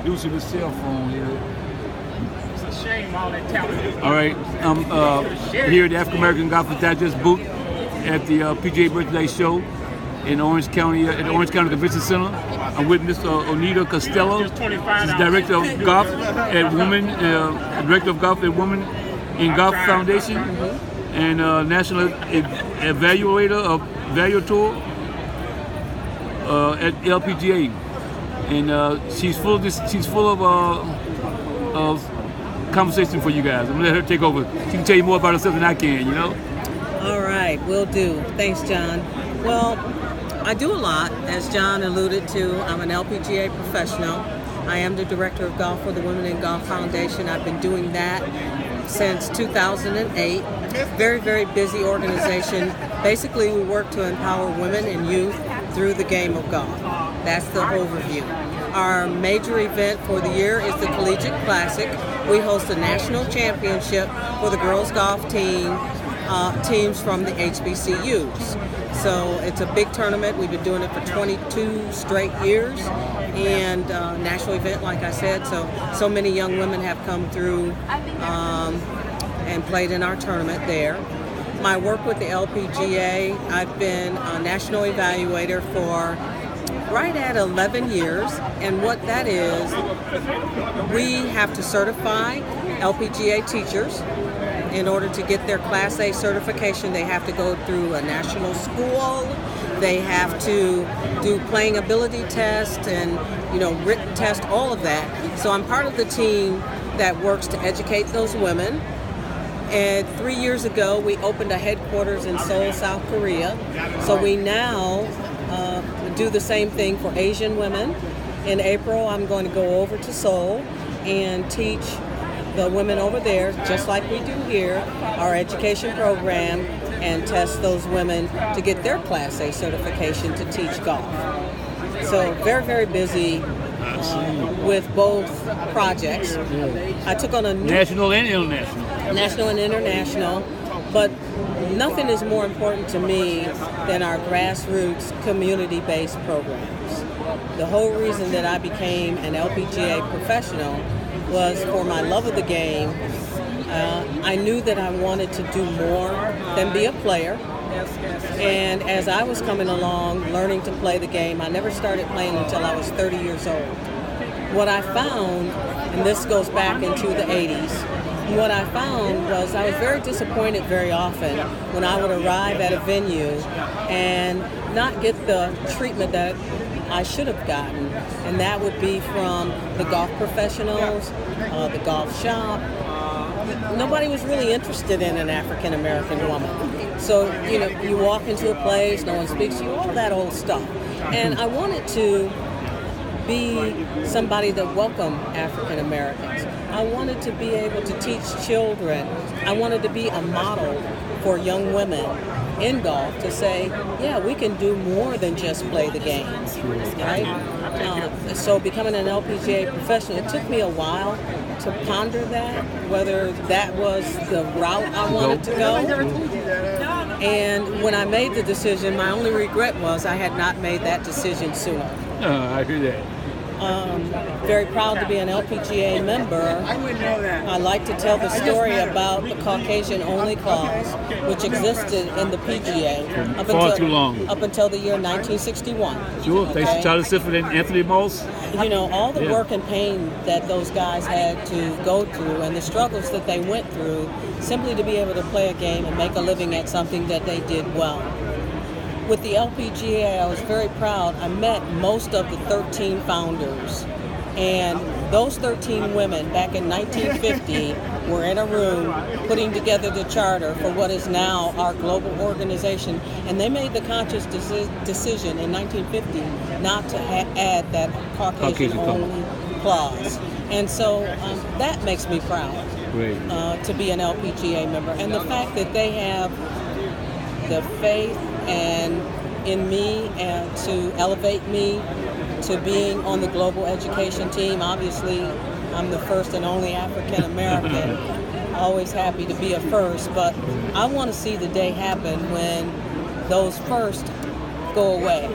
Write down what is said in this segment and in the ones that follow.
producing the cell phone here. It's a shame all that talent. All right, I'm here at the African American Golf Digest booth at the PGA Birthday Show in Orange County, at the Orange County Convention Center. I'm with Mr. Oneda Castillo. She's Director of Golf at Women, Director of Golf at Women in Golf Foundation, and National Evaluator of Evaluator at LPGA. And she's full of conversation for you guys. I'm gonna let her take over. She can tell you more about herself than I can, you know? All right, will do. Thanks, John. Well, I do a lot, as John alluded to. I'm an LPGA professional. I am the Director of Golf for the Women in Golf Foundation. I've been doing that since 2008. Very, very busy organization. Basically, we work to empower women and youth through the game of golf. That's the overview. Our major event for the year is the Collegiate Classic. We host a national championship for the girls golf teams from the HBCUs. So it's a big tournament. We've been doing it for 22 straight years, and national event, like I said. So many young women have come through and played in our tournament there. My work with the LPGA, I've been a national evaluator for right at 11 years, and what that is, we have to certify LPGA teachers. In order to get their Class A certification, they have to go through a national school. They have to do playing ability test and written test, all of that. So I'm part of the team that works to educate those women. And 3 years ago, we opened a headquarters in Seoul, South Korea. So we now do the same thing for Asian women. In April, I'm going to go over to Seoul and teach the women over there, just like we do here, our education program, and test those women to get their Class A certification to teach golf. So very, very busy with both projects. I took on a new National and international. National and international, but nothing is more important to me than our grassroots community-based programs. The whole reason that I became an LPGA professional was for my love of the game. I knew that I wanted to do more than be a player. And as I was coming along, learning to play the game, I never started playing until I was 30 years old. What I found, and this goes back into the 80s, what I found was I was very disappointed very often when I would arrive at a venue and not get the treatment that I should have gotten, and that would be from the golf professionals, the golf shop. Nobody was really interested in an African American woman. So, you walk into a place, no one speaks to you, all that old stuff. And I wanted to be somebody that welcomed African Americans. I wanted to be able to teach children. I wanted to be a model for young women in golf to say, yeah, we can do more than just play the game, right? So becoming an LPGA professional, it took me a while to ponder that, whether that was the route I wanted to go. And when I made the decision, my only regret was I had not made that decision sooner. I hear that. Very proud to be an LPGA member. I like to tell the story about the Caucasian only clause, which existed in the PGA up until the year 1961. Sure, thanks to Charlie Sifford and Anthony Moss. All the work and pain that those guys had to go through and the struggles that they went through simply to be able to play a game and make a living at something that they did well. With the LPGA, I was very proud. I met most of the 13 founders, and those 13 women back in 1950 were in a room putting together the charter for what is now our global organization, and they made the conscious decision in 1950 not to add that Caucasian-only clause. And so that makes me proud to be an LPGA member, and the fact that they have the faith and in me and to elevate me to being on the global education team. Obviously, I'm the first and only African American. Always happy to be a first, but I want to see the day happen when those first go away.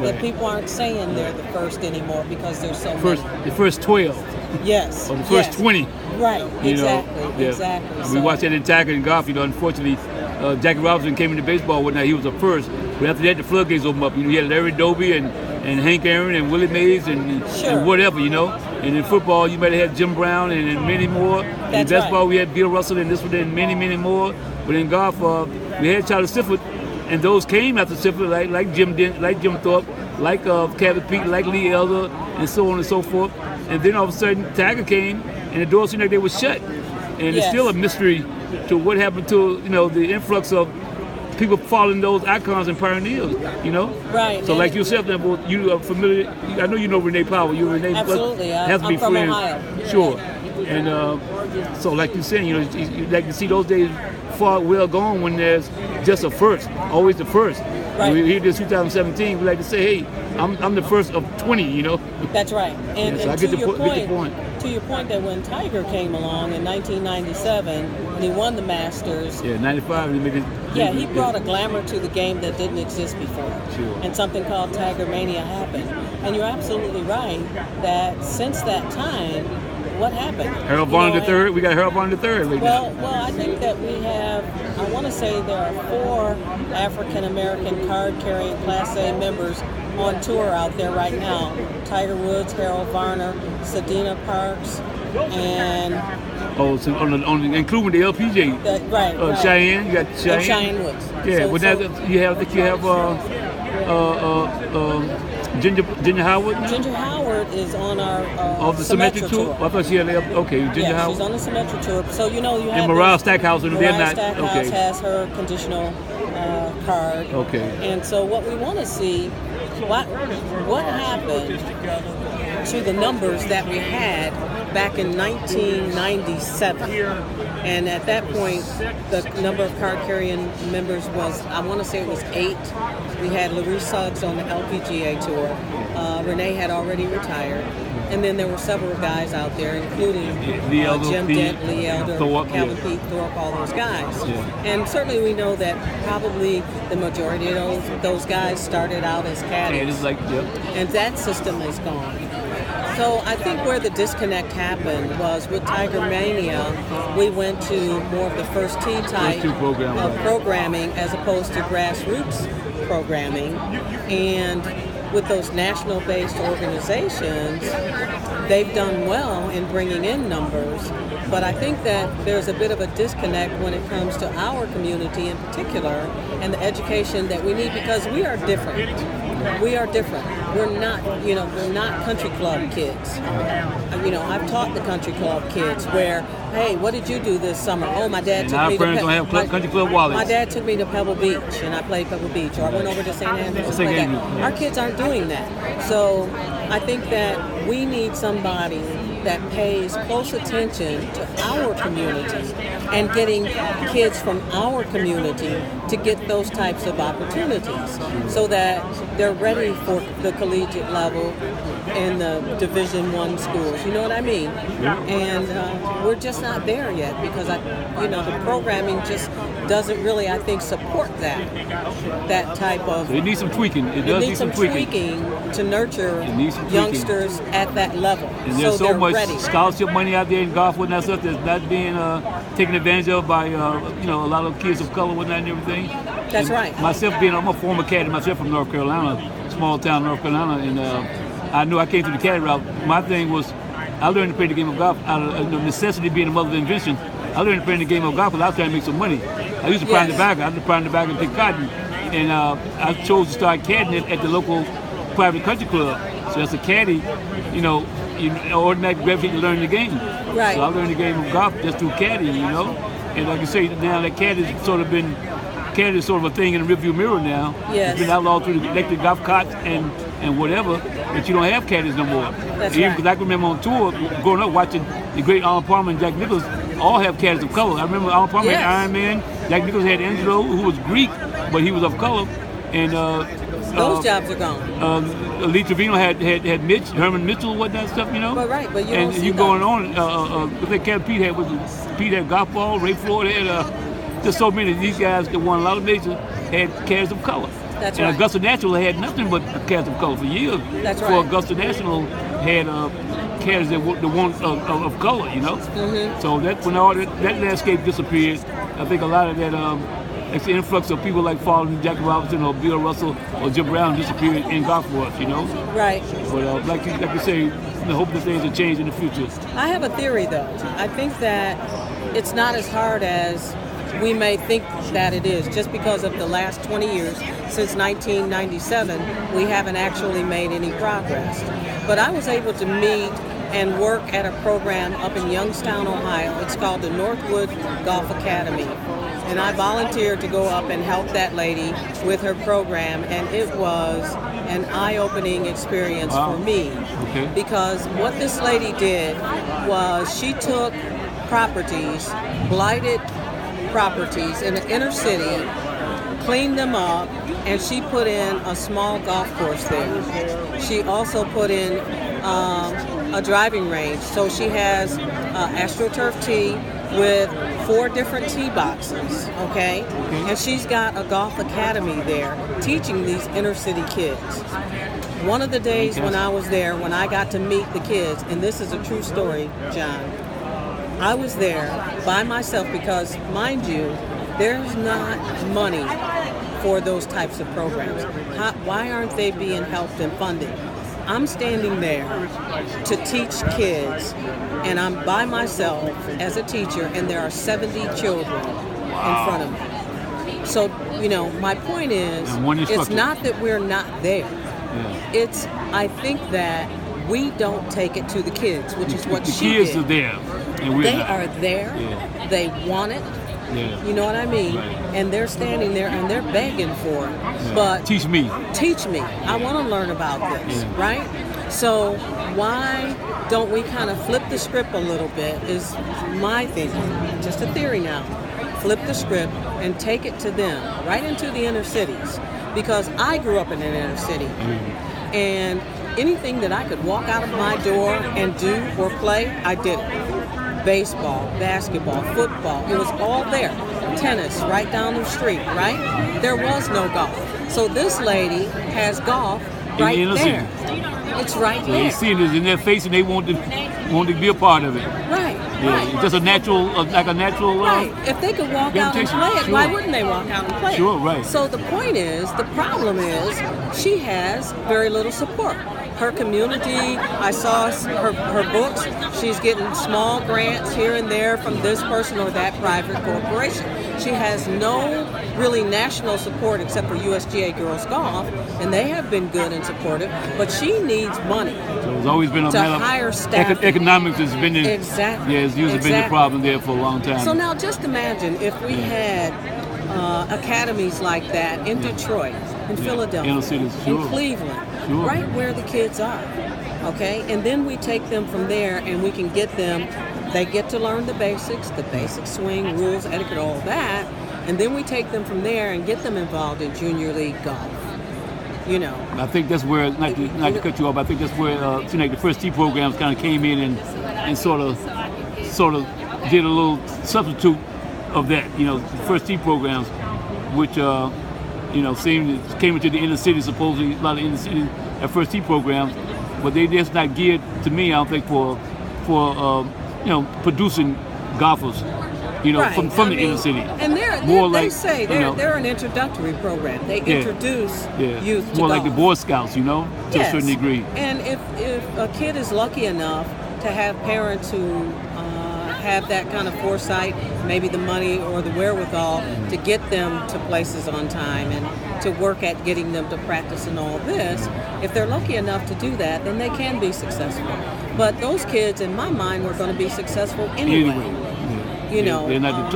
that people aren't saying they're the first anymore because there's so many. The first 12. Yes. Or the first 20. Right. Exactly. Know, yeah. Exactly. We watched that in Tiger and golf. Unfortunately, Jackie Robinson came into baseball one night. He was the first. But after that, the floodgates opened up. You had Larry Doby and Hank Aaron and Willie Mays and whatever, And in football, you might have had Jim Brown and many more. In basketball, we had Bill Russell and this one and many, many more. But in golf, we had Charlie Sifford, and those came after Sifford, like Jim Dent, like Jim Thorpe, like Cabot Pete, like Lee Elder, and so on and so forth. And then all of a sudden, Tiger came, and the doors seemed like they were shut. And it's still a mystery to what happened to the influx of people following those icons and pioneers, Right. So like yourself, you are familiar. I know you know Renee Powell. You Renee. Absolutely. I'm from friends. Ohio. Sure. And so like you're saying, you like to see those days far well gone when there's just a first, always the first. Right. Here it is 2017. We like to say, hey, I'm the first of 20. That's right. And, so and I to your point, to your point that when Tiger came along in 1997 and he won the Masters. Yeah, 95. He brought a glamour to the game that didn't exist before. Sure. And something called Tiger Mania happened. And you're absolutely right that since that time, what happened? Harold Varner III. We got Harold Varner III right now. Well, I think that we have, I want to say there are 4 African-American card-carrying Class A members on tour out there right now. Tiger Woods, Harold Varner, Sadina Parks, and... Oh, so including the LPGA. Right. Cheyenne, you got Cheyenne. And Cheyenne Woods. Yeah, Ginger Howard now? Ginger Howard is on our the Symmetric tour. I thought she had Ginger Howard. She's on the Symmetric tour. So you have and Mariah Stackhouse, and they're not Stackhouse has her conditional card. Okay. And so what we want to see, what happened to the numbers that we had back in 1997. And at that point, the number of card-carrying members was, I want to say it was 8. We had Larry Suggs on the LPGA tour. Renee had already retired. And then there were several guys out there, including Jim Dent, Lee Elder, Calvin Pete, Thorpe, all those guys. Yeah. And certainly we know that probably the majority of those guys started out as caddies. And that system is gone. So I think where the disconnect happened was with Tiger Mania, we went to more of the first tee type of programming as opposed to grassroots programming. And with those national-based organizations, they've done well in bringing in numbers. But I think that there's a bit of a disconnect when it comes to our community in particular and the education that we need because we are different. We are different. We're not country club kids. I've taught the country club kids where, hey, what did you do this summer? Oh, my dad took me to don't have country club wallets. My dad took me to Pebble Beach, and I played Pebble Beach, or I went over to St. Andrews. Our kids aren't doing that. So I think that we need somebody that pays close attention to our community and getting kids from our community to get those types of opportunities so that they're ready for the collegiate level in the Division I schools. You know what I mean? Yeah. And we're just not there yet because the programming just doesn't really, I think, support that type of. It needs some tweaking. It needs some tweaking to nurture youngsters at that level. And there's so much ready. Scholarship money out there in golf and that stuff that's not being taken advantage of by a lot of kids of color and everything. That's right. Myself I'm a former caddy myself from North Carolina, small town North Carolina, and I knew I came through the caddy route. My thing was I learned to play the game of golf out of necessity being the mother of invention. I learned to play the game of golf because I was trying to make some money. I used to prime the back. I used to prime the back and pick cotton. And I chose to start caddying at the local private country club. So as a caddy, you automatically gravitate to learn the game. Right. So I learned the game of golf just through caddying, And like you say, now that caddy is sort of a thing in the rearview mirror now. Yes. It's been outlawed through the electric golf carts and whatever, but you don't have caddies no more. That's Even right. because I can remember on tour, growing up watching the great Arnold Palmer and Jack Nicklaus all have caddies of color. I remember Arnold Palmer had Iron Man, Jack Nicklaus had Angelo, who was Greek, but he was of color. And those jobs are gone. Lee Trevino had Mitch, Herman Mitchell, whatnot stuff, But you and don't see you going on. Pete had golf ball, Ray Floyd had just so many of these guys that won a lot of majors had caddies of color. That's and right. Augusta National had nothing but cats of color for years. That's Before right. Augusta National had cats that were the ones of color, you know. Mm-hmm. So that when all that landscape disappeared, I think a lot of that it's the influx of people like Fallen, Jackie Robinson, or Bill Russell, or Jim Brown disappeared in golf for us, you know. Right. But like you say, I hope that things will change in the future. I have a theory, though. I think that it's not as hard as we may think that it is. Just because of the last 20 years, since 1997, we haven't actually made any progress. But I was able to meet and work at a program up in Youngstown, Ohio. It's called the Northwood Golf Academy. And I volunteered to go up and help that lady with her program, and it was an eye-opening experience for me. Okay. Because what this lady did was she took properties, blighted properties in the inner city, cleaned them up, and she put in a small golf course there. She also put in a driving range. So she has AstroTurf tee with 4 different tee boxes, okay? And she's got a golf academy there teaching these inner city kids. One of the days when I was there, when I got to meet the kids, and this is a true story, John, I was there by myself because, mind you, there's not money for those types of programs. Why aren't they being helped and funded? I'm standing there to teach kids, and I'm by myself as a teacher, and there are 70 children in front of me. So, you know, my point is, it's not that we're not there. Yeah. It's, I think that we don't take it to the kids, which is what the she kids did. are there, and we're They not. are there. Yeah. They want it. Yeah. You know what I mean? Right. And they're standing there and they're begging for it. Yeah. But Teach me. Teach me. I want to learn about this, right? So why don't we kind of flip the script a little bit is my thinking. Just a theory now. Flip the script and take it to them, right into the inner cities. Because I grew up in an inner city. And anything that I could walk out of my door and do or play, I did it. Baseball, basketball, football, it was all there. Tennis, right down the street, right? There was no golf. So this lady has golf right in the inner there. city. It's right So there. they see it in their face, and they want to be a part of it. Right, Yeah, right. it's just a natural, like a natural. Right. If they could walk out and gravitation. play it, Sure. why wouldn't they walk out and play it? Sure, right. So the point is, the problem is, she has very little support. Her community, I saw her books, she's getting small grants here and there from this person or that private corporation. She has no really national support except for USGA Girls Golf, and they have been good and supportive, but she needs money. So it's always been a To matter hire of staff. economics has been in, Exactly. Yeah, it's usually been the Exactly. problem there for a long time. So now just imagine if we had academies like that in Detroit, in Philadelphia, inner cities, in sure. Cleveland, Sure. right where the kids are, okay? And then we take them from there and we can get them, they get to learn the basic swing, rules, etiquette, all that, and then we take them from there and get them involved in junior league golf, you know. I think that's where, not to cut you off, I think that's where seemed like the first tee programs kind of came in and sort of did a little substitute of that. You know, the first tee programs, which came into the inner city, supposedly a lot of inner city at first tee programs, but they just not geared to me. I don't think for producing golfers. Right. From the inner city. And they're an introductory program. They introduce youth to more golf. like the Boy Scouts, to a certain degree. And if a kid is lucky enough to have parents who have that kind of foresight, maybe the money or the wherewithal to get them to places on time and to work at getting them to practice and all this, if they're lucky enough to do that, then they can be successful. But those kids, in my mind, were going to be successful anyway. They're not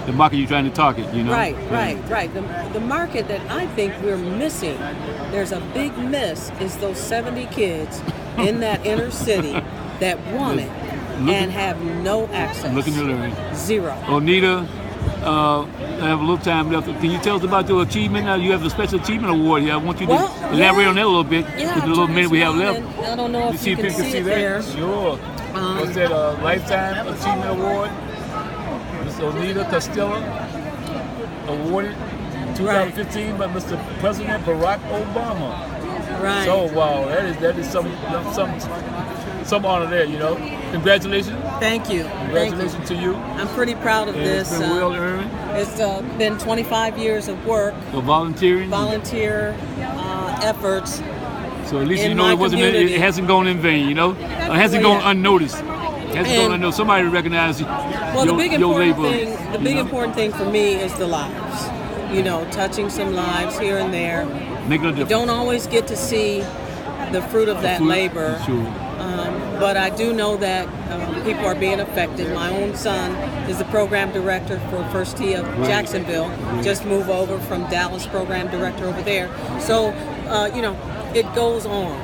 the market you're trying to target, Right. The market that I think we're missing, there's a big miss, is those 70 kids in that inner city that want it and have no access. Looking to learn. Zero. Oneda, I have a little time left. Can you tell us about your achievement? You have a special achievement award here. I want you to elaborate on that a little bit with the little minute we have left. I don't know if you can see it that. there. Sure. What's that? Lifetime Achievement Award. Oneda Castillo awarded 2015 by Mr. President Barack Obama. Right. So wow, that is some honor there, you know. Congratulations. Thank you. Congratulations to you. I'm pretty proud of this. It's been well earned. It's been 25 years of work, Volunteer efforts. So at least in you know my it hasn't gone in vain, you know. It hasn't gone unnoticed. It hasn't gone unnoticed. Somebody recognized Well, the big important thing for me is the lives. You know, touching some lives here and there. Making a difference. You don't always get to see the fruit of that labor. Sure. But I do know that people are being affected. My own son is the program director for First Tee of Jacksonville. Just moved over from Dallas, program director over there. So, you know, it goes on,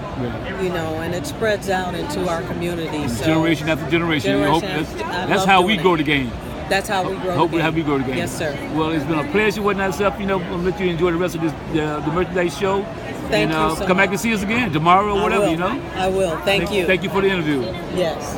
you know, and it spreads out into our community. So, generation after generation. That's how we grow the game. That's how we grow the game. How we grow the game. Yes, sir. Well, it's been a pleasure with myself. You know, I'll let you enjoy the rest of this the merchandise show. Thank you so come back much. and see us again tomorrow or whatever, you know. I will. Thank you. Thank you for the interview. Yes.